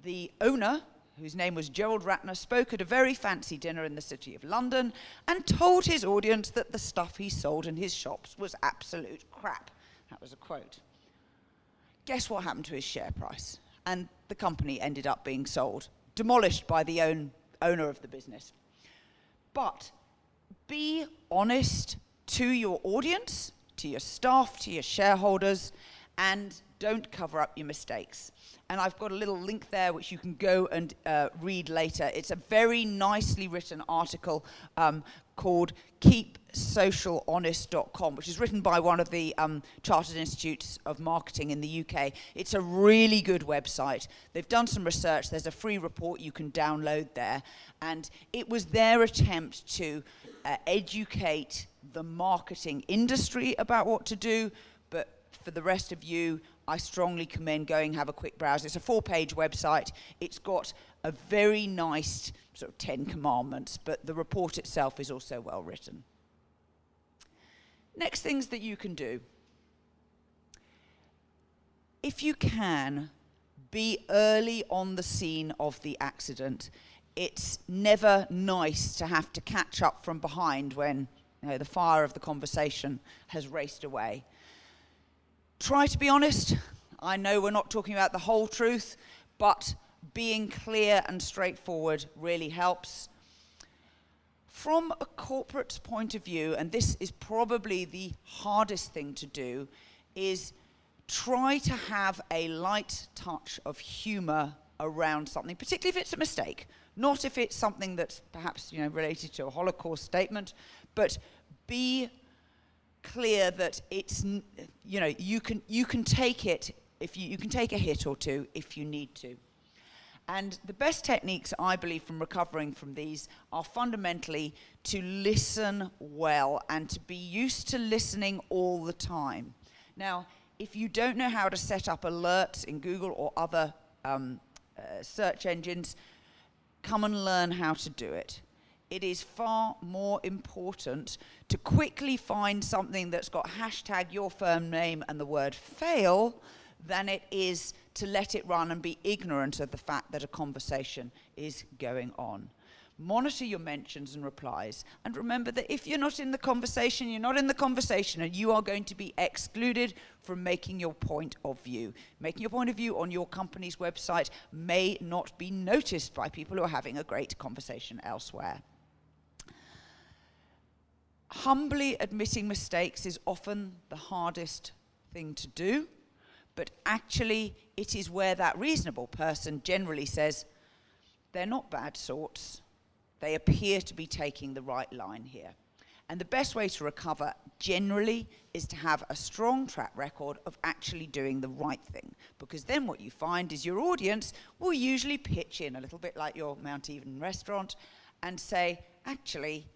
Speaker 1: The owner, whose name was Gerald Ratner, spoke at a very fancy dinner in the city of London and told his audience that the stuff he sold in his shops was absolute crap. That was a quote. Guess what happened to his share price? And the company ended up being sold, demolished by the owner of the business. But be honest to your audience, to your staff, to your shareholders, and don't cover up your mistakes. And I've got a little link there which you can go and read later. It's a very nicely written article called keepsocialhonest.com, which is written by one of the Chartered Institutes of Marketing in the UK. It's a really good website. They've done some research. There's a free report you can download there. And it was their attempt to educate the marketing industry about what to do. But for the rest of you, I strongly commend going have a quick browse. It's a 4-page website. It's got a very nice sort of 10 commandments, but the report itself is also well written. Next things that you can do. If you can, be early on the scene of the accident. It's never nice to have to catch up from behind when the fire of the conversation has raced away. Try to be honest. I know we're not talking about the whole truth, but being clear and straightforward really helps. From a corporate's point of view, and this is probably the hardest thing to do, is try to have a light touch of humor around something, particularly if it's a mistake. Not if it's something that's perhaps related to a Holocaust statement, but be clear that it's you can take it if you can take a hit or two if you need to. And the best techniques, I believe, from recovering from these are fundamentally to listen well and to be used to listening all the time. Now, if you don't know how to set up alerts in Google or other search engines, come and learn how to do it. It is far more important to quickly find something that's got hashtag your firm name and the word fail than it is to let it run and be ignorant of the fact that a conversation is going on. Monitor your mentions and replies, and remember that if you're not in the conversation, you're not in the conversation, and you are going to be excluded from making your point of view. Making your point of view on your company's website may not be noticed by people who are having a great conversation elsewhere. Humbly admitting mistakes is often the hardest thing to do, but actually it is where that reasonable person generally says, they're not bad sorts, they appear to be taking the right line here. And the best way to recover generally is to have a strong track record of actually doing the right thing, because then what you find is your audience will usually pitch in a little bit like your Mount Eden restaurant and say, actually,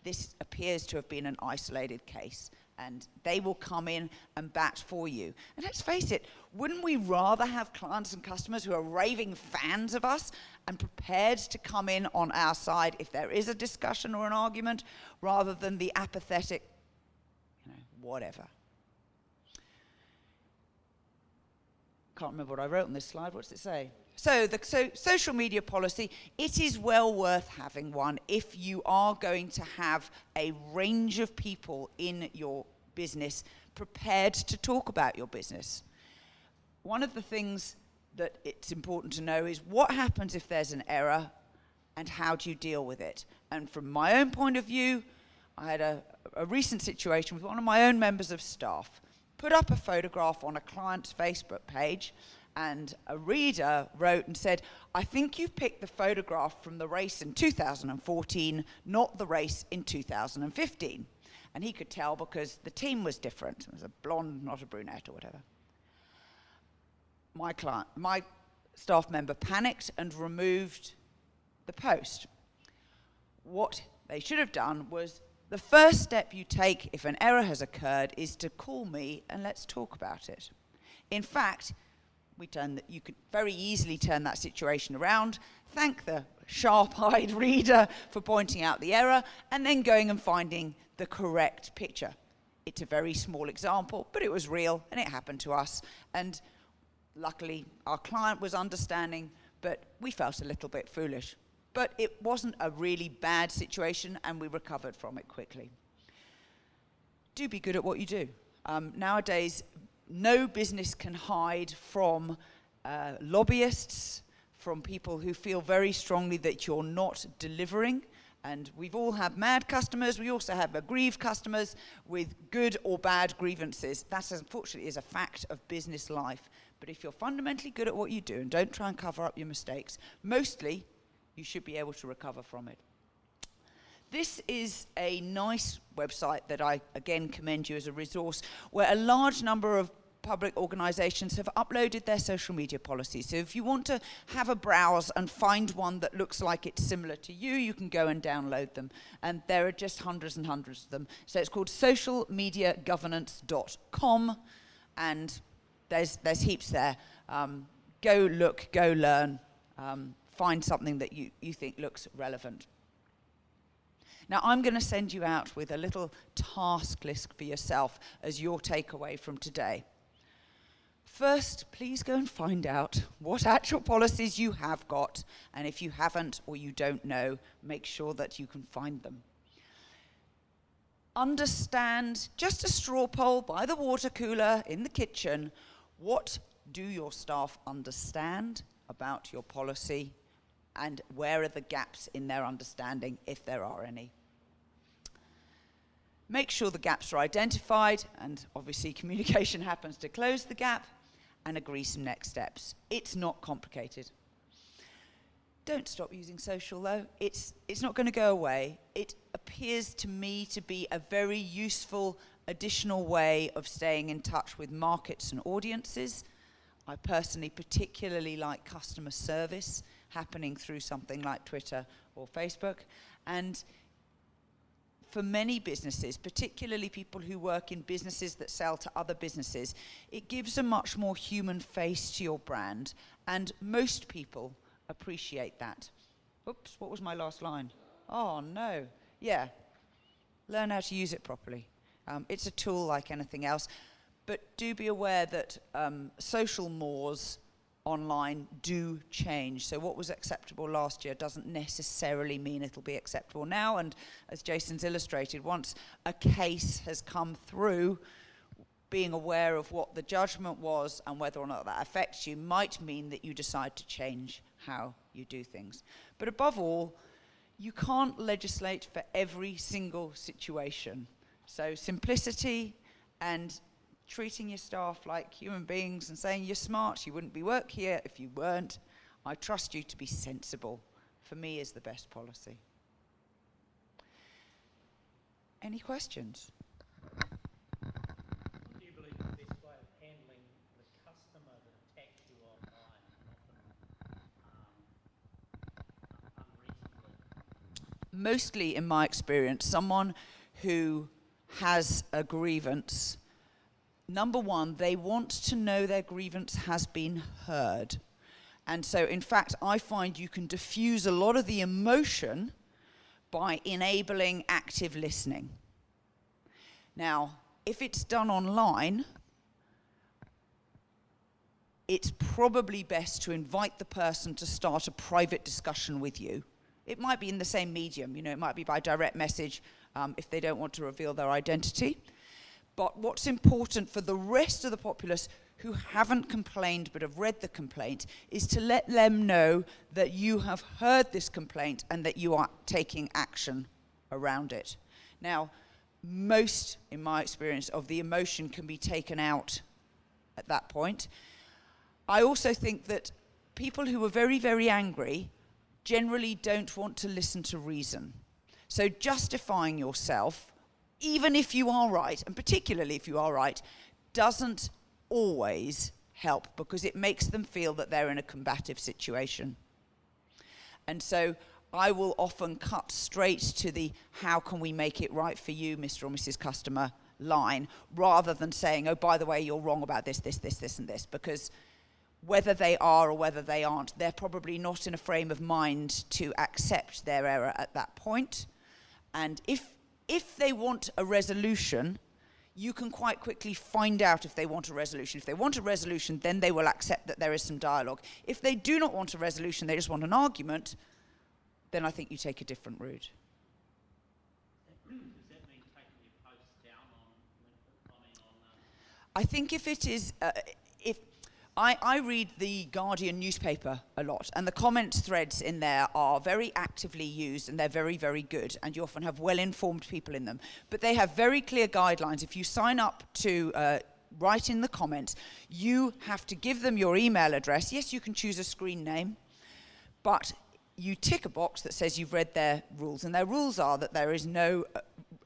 Speaker 1: this appears to have been an isolated case, and they will come in and bat for you. And let's face it, wouldn't we rather have clients and customers who are raving fans of us and prepared to come in on our side if there is a discussion or an argument, rather than the apathetic, whatever. Can't remember what I wrote on this slide. What does it say? So social media policy, it is well worth having one if you are going to have a range of people in your business prepared to talk about your business. One of the things that it's important to know is what happens if there's an error and how do you deal with it. And from my own point of view, I had a recent situation with one of my own members of staff. Put up a photograph on a client's Facebook page, and a reader wrote and said, I think you picked the photograph from the race in 2014, not the race in 2015. And he could tell because the team was different. It was a blonde, not a brunette or whatever. My staff member panicked and removed the post. What they should have done was The first step you take if an error has occurred is to call me and let's talk about it. In fact, you could very easily turn that situation around, thank the sharp-eyed reader for pointing out the error, and then going and finding the correct picture. It's a very small example, but it was real, and it happened to us. And luckily, our client was understanding, but we felt a little bit foolish. But it wasn't a really bad situation, and we recovered from it quickly. Do be good at what you do. Nowadays, no business can hide from lobbyists, from people who feel very strongly that you're not delivering. And we've all had mad customers. We also have aggrieved customers with good or bad grievances. That, unfortunately, is a fact of business life. But if you're fundamentally good at what you do and don't try and cover up your mistakes, mostly you should be able to recover from it. This is a nice website that I, again, commend you as a resource, where a large number of public organizations have uploaded their social media policies. So if you want to have a browse and find one that looks like it's similar to you, you can go and download them. And there are just hundreds and hundreds of them. So it's called socialmediagovernance.com, and there's heaps there. Go look, go learn, find something that you think looks relevant. Now, I'm going to send you out with a little task list for yourself as your takeaway from today. First, please go and find out what actual policies you have got, and if you haven't or you don't know, make sure that you can find them. Understand, just a straw poll by the water cooler in the kitchen, what do your staff understand about your policy, and where are the gaps in their understanding, if there are any. Make sure the gaps are identified, and obviously communication happens to close the gap, and agree some next steps. It's not complicated. Don't stop using social, though. It's not going to go away. It appears to me to be a very useful additional way of staying in touch with markets and audiences. I personally particularly like customer service happening through something like Twitter or Facebook. And for many businesses, particularly people who work in businesses that sell to other businesses, it gives a much more human face to your brand, and most people appreciate that. Oops, what was my last line? Oh, no. Yeah. Learn how to use it properly. It's a tool like anything else, but do be aware that social mores online do change. So what was acceptable last year doesn't necessarily mean it'll be acceptable now. And as Jason's illustrated, once a case has come through, being aware of what the judgment was and whether or not that affects you might mean that you decide to change how you do things. But above all, you can't legislate for every single situation. So simplicity and treating your staff like human beings and saying you're smart, you wouldn't be work here if you weren't. I trust you to be sensible, for me, is the best policy. Any questions?
Speaker 3: What do you believe is the best way of handling the customer that attacks you online and often unreasonably?
Speaker 1: Mostly, in my experience, someone who has a grievance, number one, they want to know their grievance has been heard. And so, in fact, I find you can diffuse a lot of the emotion by enabling active listening. Now, if it's done online, it's probably best to invite the person to start a private discussion with you. It might be in the same medium, it might be by direct message if they don't want to reveal their identity. But what's important for the rest of the populace who haven't complained but have read the complaint is to let them know that you have heard this complaint and that you are taking action around it. Now, most, in my experience, of the emotion can be taken out at that point. I also think that people who are very, very angry generally don't want to listen to reason. So justifying yourself, even if you are right, and particularly if you are right, doesn't always help because it makes them feel that they're in a combative situation. And so I will often cut straight to the how can we make it right for you, Mr. or Mrs. Customer line, rather than saying, oh, by the way, you're wrong about this, this, this, this, and this, because whether they are or whether they aren't, they're probably not in a frame of mind to accept their error at that point. And if they want a resolution, you can quite quickly find out if they want a resolution. If they want a resolution, then they will accept that there is some dialogue. If they do not want a resolution, they just want an argument, then I think you take a different route.
Speaker 3: Does that mean taking your posts down on comment on
Speaker 1: I think if it is, if I read the Guardian newspaper a lot, and the comments threads in there are very actively used, and they're very, very good, and you often have well-informed people in them. But they have very clear guidelines. If you sign up to write in the comments, you have to give them your email address. Yes, you can choose a screen name, but you tick a box that says you've read their rules, and their rules are that there is no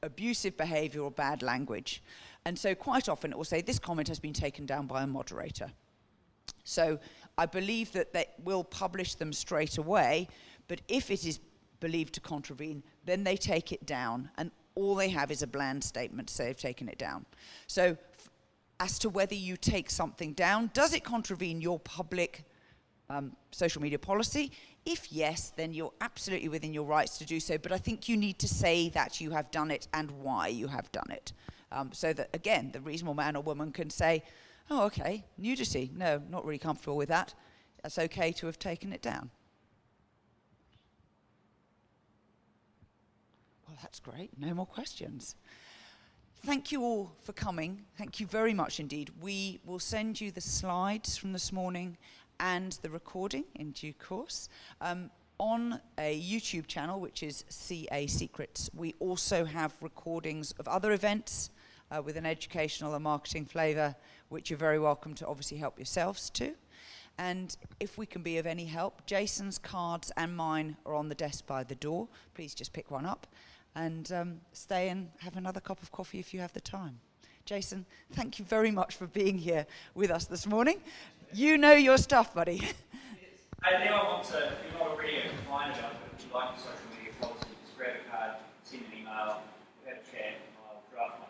Speaker 1: abusive behavior or bad language. And so quite often it will say, this comment has been taken down by a moderator. So I believe that they will publish them straight away, but if it is believed to contravene, then they take it down, and all they have is a bland statement to say they've taken it down. So as to whether you take something down, does it contravene your public social media policy? If yes, then you're absolutely within your rights to do so, but I think you need to say that you have done it and why you have done it. So that, again, the reasonable man or woman can say, oh, okay, nudity. No, not really comfortable with that. That's okay to have taken it down. Well, that's great. No more questions. Thank you all for coming. Thank you very much indeed. We will send you the slides from this morning and the recording in due course. On a YouTube channel, which is CA Secrets, we also have recordings of other events with an educational and marketing flavour, which you're very welcome to obviously help yourselves to. And if we can be of any help, Jason's cards and mine are on the desk by the door. Please just pick one up and stay and have another cup of coffee if you have the time. Jason, thank you very much for being here with us this morning. You know your stuff, buddy.
Speaker 4: And now I want to, if you're not already a client about it, but you like your social media policy, just grab a card, send an email, have a chat, and I'll draft my